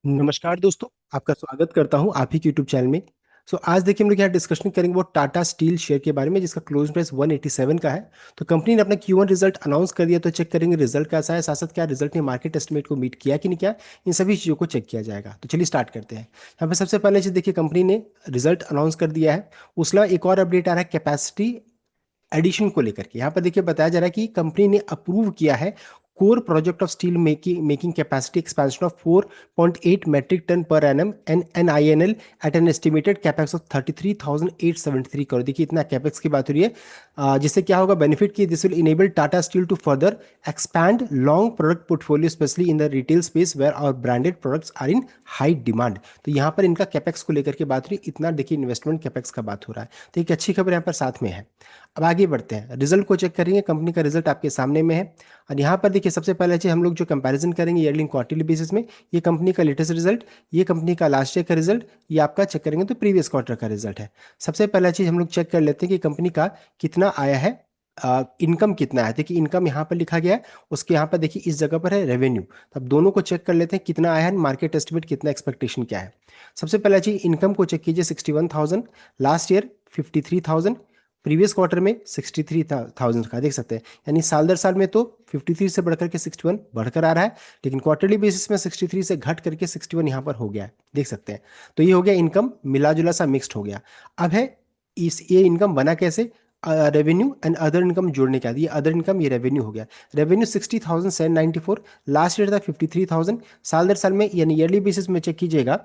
नमस्कार दोस्तों। आपका स्वागत करता हूं आप ही के यूट्यूब चैनल में। आज देखिए हम लोग यहाँ डिस्कशन करेंगे वो टाटा स्टील शेयर के बारे में जिसका क्लोज प्राइस 187 का है। तो कंपनी ने अपना Q1 रिजल्ट अनाउंस कर दिया, तो चेक करेंगे रिजल्ट कैसा है, साथ साथ क्या रिजल्ट ने मार्केट एस्टिमेट को मीट किया कि नहीं किया, इन सभी चीज़ों को चेक किया जाएगा। तो चलिए स्टार्ट करते हैं। यहाँ पे सबसे पहले चीज़ देखिए, कंपनी ने रिजल्ट अनाउंस कर दिया है। उसके अलावा एक और अपडेट आ रहा है कैपेसिटी एडिशन को लेकर के। यहाँ पर देखिए बताया जा रहा है कि कंपनी ने अप्रूव किया है core project of steel making capacity expansion of 4.8 metric ton पर एनम एन NINL at an estimated capex of 33,873 crore. देखिए इतना कैपेक्स की बात हो रही है। जिससे क्या होगा बेनिफिट की, this will enable Tata steel to further expand long product portfolio specially in the retail space where our branded products are in high demand. तो यहाँ पर इनका कैपेक्स को लेकर के बात हो रही है, इतना देखिए इन्वेस्टमेंट कैपेक्स का बात हो रहा है। तो एक अच्छी खबर यहाँ पर साथ में है। अब आगे बढ़ते हैं, रिजल्ट को चेक करेंगे। कंपनी का रिजल्ट आपके सामने में है और यहाँ पर देखिए सबसे पहले चीज हम लोग जो कंपैरिजन करेंगे ईयरली क्वार्टरली बेसिस में, ये कंपनी का लेटेस्ट रिजल्ट, ये कंपनी का लास्ट ईयर का रिजल्ट, ये आपका चेक करेंगे तो प्रीवियस क्वार्टर का रिजल्ट है। सबसे पहला चीज हम लोग चेक कर लेते हैं कि कंपनी का कितना आया है, इनकम कितना है। देखिए इनकम यहाँ पर लिखा गया है, उसके यहाँ पर देखिए इस जगह पर है रेवेन्यू। तो अब दोनों को चेक कर लेते हैं कितना आया है, मार्केट एस्टिमेट कितना, एक्सपेक्टेशन क्या है। सबसे पहला चीज इनकम को चेक कीजिए, 61,000, लास्ट ईयर 53,000, प्रीवियस क्वार्टर में 63,000 का देख सकते हैं। यानी साल दर साल में तो 53 से बढ़कर के 61 बढ़कर आ रहा है, लेकिन क्वार्टरली बेसिस में 63 से घट करके 61 यहाँ पर हो गया है, देख सकते हैं। तो ये हो गया इनकम, मिला जुला सा मिक्स्ड हो गया। अब है इस ये इनकम बना कैसे, रेवेन्यू एंड अदर इनकम जोड़ने का, ये अदर इनकम ये रेवेन्यू हो गया। रेवेन्यू 60,794, लास्ट ईयर था 53,000, साल दर साल में यानी ईयरली बेसिस में चेक कीजिएगा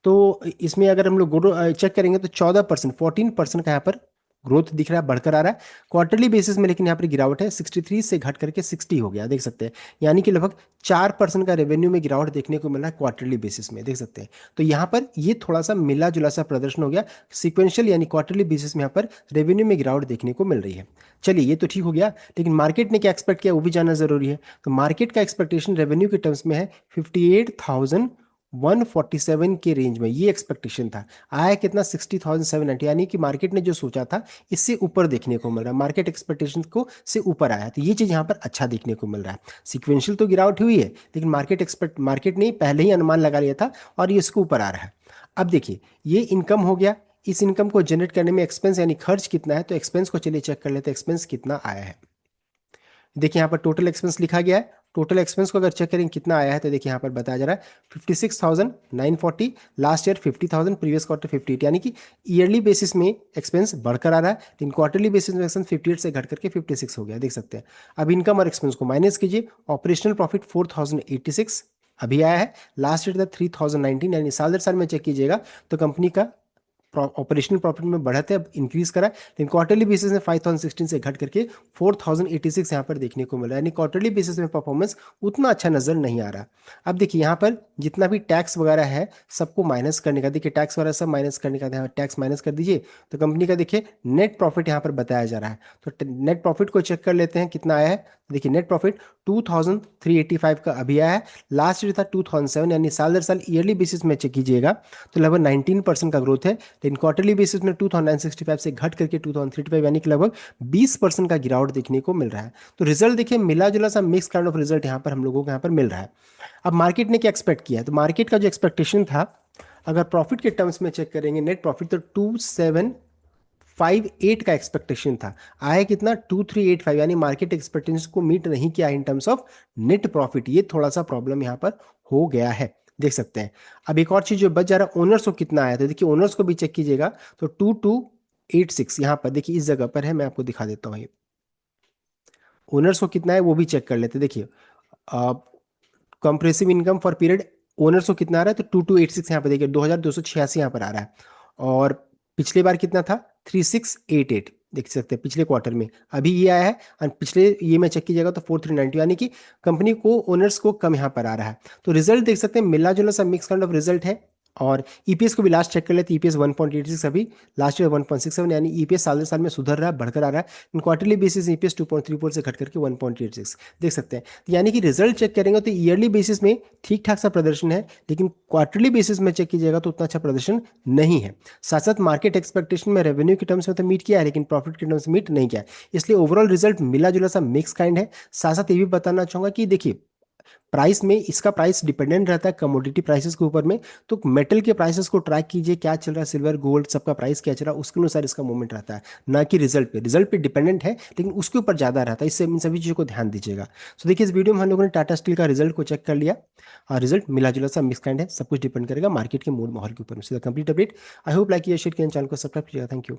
तो इसमें अगर हम लोग चेक करेंगे तो 14%, 14% का यहाँ पर ग्रोथ दिख रहा है, बढ़कर आ रहा है क्वार्टरली बेसिस में। लेकिन यहाँ पर गिरावट है, 63 से घट करके 60 हो गया, देख सकते हैं। यानी कि लगभग 4% का रेवेन्यू में गिरावट देखने को मिला है क्वार्टरली बेसिस में, देख सकते हैं। तो यहाँ पर ये थोड़ा सा मिला जुला सा प्रदर्शन हो गया, सिक्वेंशियल यानी क्वार्टरली बेसिस में यहाँ पर रेवेन्यू में गिरावट देखने को मिल रही है। चलिए ये तो ठीक हो गया, लेकिन मार्केट ने क्या एक्सपेक्ट किया वो भी जानना जरूरी है। तो मार्केट का एक्सपेक्टेशन रेवेन्यू के टर्म्स में है 58,147 के रेंज में, ये एक्सपेक्टेशन था। आया कितना, 60,790, यानी कि मार्केट ने जो सोचा था इससे ऊपर देखने को मिल रहा है, मार्केट एक्सपेक्टेशन को से ऊपर आया। तो ये चीज यहाँ पर अच्छा देखने को मिल रहा है। सिक्वेंशियल तो गिरावट हुई है, लेकिन मार्केट ने पहले ही अनुमान लगा लिया था और ये इसके ऊपर आ रहा है। अब देखिए ये इनकम हो गया, इस इनकम को जनरेट करने में एक्सपेंस यानी खर्च कितना है, तो एक्सपेंस को चलिए चेक कर लेते हैं एक्सपेंस कितना आया है। देखिए यहाँ पर टोटल एक्सपेंस लिखा गया है, टोटल एक्सपेंस को अगर चेक करेंगे कितना आया है तो देखिए यहाँ पर बताया जा रहा है 56,940, लास्ट ईयर 50,000, प्रीवियस क्वार्टर 58, यानी कि ईयरली बेसिस में एक्सपेंस बढ़कर आ रहा है, लेकिन क्वार्टरली बेसिस में एक्सपेंस 58 से घट करके 56 हो गया, देख सकते हैं। अब इनकम और एक्सपेंस को माइनस कीजिए, ऑपरेशनल प्रॉफिट 4,086 अभी आया है, लास्ट ईयर था 3,019, यानी साल दर साल में चेक कीजिएगा तो कंपनी का ऑपरेशनल प्रॉफिट में बढ़त है, अब इंक्रीज करा है, लेकिन क्वार्टरली बेसिस में 5,016 से घट करके 4,086 यहाँ पर देखने को मिला है, यानी क्वार्टरली बेसिस में परफॉर्मेंस उतना अच्छा नजर नहीं आ रहा। अब देखिए यहाँ पर जितना भी टैक्स वगैरह है सबको माइनस करने का, देखिए टैक्स वगैरह सब माइनस करने का, यहाँ टैक्स माइनस कर दीजिए तो कंपनी का देखिए नेट प्रॉफिट यहाँ पर बताया जा रहा है। तो नेट प्रॉफिट को चेक कर लेते हैं कितना आया है। देखिए नेट प्रॉफिट 2,385 का अभी आया है, लास्ट ईयर था 2,007, यानी साल दर साल ईयरली बेसिस में चेक कीजिएगा तो लगभग 19% का ग्रोथ है, लेकिन क्वार्टरली बेसिस में 2,965 से घट करके 2,035, यानी कि लगभग 20% का गिरावट देखने को मिल रहा है। तो रिजल्ट देखिए मिला जुला सा मिक्स काइंड ऑफ रिजल्ट यहाँ पर हम लोगों को यहाँ पर मिल रहा है। अब मार्केट ने क्या एक्सपेक्ट किया है, तो मार्केट का जो एक्सपेक्टेशन था अगर प्रॉफिट के टर्म्स में चेक करेंगे नेट प्रॉफिट तो 2,758 का एक्सपेक्टेशन था, आया कितना 2,385, यानी मार्केट एक्सपेक्टेशन को मीट नहीं किया in terms of net profit, ये थोड़ा सा प्रॉब्लम यहाँ पर हो गया है, देख सकते हैं। अब एक और चीज जो बच जा रहा है ओनर्स को कितना आया, तो देखिए ओनर्स को भी चेक कीजिएगा तो 2,286 यहाँ पर देखिए इस जगह पर है, मैं आपको दिखा देता हूँ ये ओनर्स को कितना है वो भी चेक कर लेते हैं। देखिए compressive income for period owners को कितना आ रहा है, तो 2,286 यहाँ पर देखिए 2,286 यहाँ पर आ रहा है, और पिछले बार कितना था 3,688, देख सकते हैं पिछले क्वार्टर में अभी ये आया है, और पिछले ये में चेक कीजिएगा तो 4,390, यानी कि कंपनी को ओनर्स को कम यहाँ पर आ रहा है। तो रिजल्ट देख सकते हैं मिला जुला सा मिक्स काइंड ऑफ रिजल्ट है। और ईपीएस को भी लास्ट चेक कर लेते, ईपीएस 1.86 अभी, लास्ट ईयर 1.67, यानी ईपीएस साल साल में सुधर रहा है, बढ़कर आ रहा है। क्वार्टरली बेसिस ईपीएस 2.34 से घट करके 1.86, देख सकते हैं। तो यानी कि रिजल्ट चेक करेंगे तो ईयरली बेसिस में ठीक ठाक सा प्रदर्शन है, लेकिन क्वार्टरली बेसिस में चेक कीजिएगा तो उतना अच्छा प्रदर्शन नहीं है। साथ साथ मार्केट एक्सपेक्टेशन में रेवेन्यू के टर्म्स में तो मीट किया है, लेकिन प्रॉफिट के टर्म्स में मीट नहीं किया है, इसलिए ओवरऑल रिजल्ट मिला जुला सा मिक्स काइंड है। साथ साथ ये भी बताना चाहूंगा कि देखिए प्राइस में इसका प्राइस डिपेंडेंट रहता है कमोडिटी प्राइसेस के ऊपर में। तो मेटल के प्राइसेस को ट्रैक कीजिए, क्या चल रहा है, सिल्वर गोल्ड सबका प्राइस क्या चल रहा है, उसके अनुसार इसका मूवमेंट रहता है, ना कि रिजल्ट पे डिपेंडेंट है लेकिन उसके ऊपर ज़्यादा रहता है। इससे इन सभी चीज़ों को ध्यान दीजिएगा। सो देखिए इस वीडियो में हम लोगों ने टाटा स्टील का रिजल्ट को चेक कर लिया, और रिजल्ट मिला जुला सा मिक्स काइंड है, सब कुछ डिपेंड करेगा मार्केट के मूड माहौल के ऊपर। Complete update. I hope like ये शेयर किया, चैनल को सब्सक्राइब कीजिएगा। Thank you.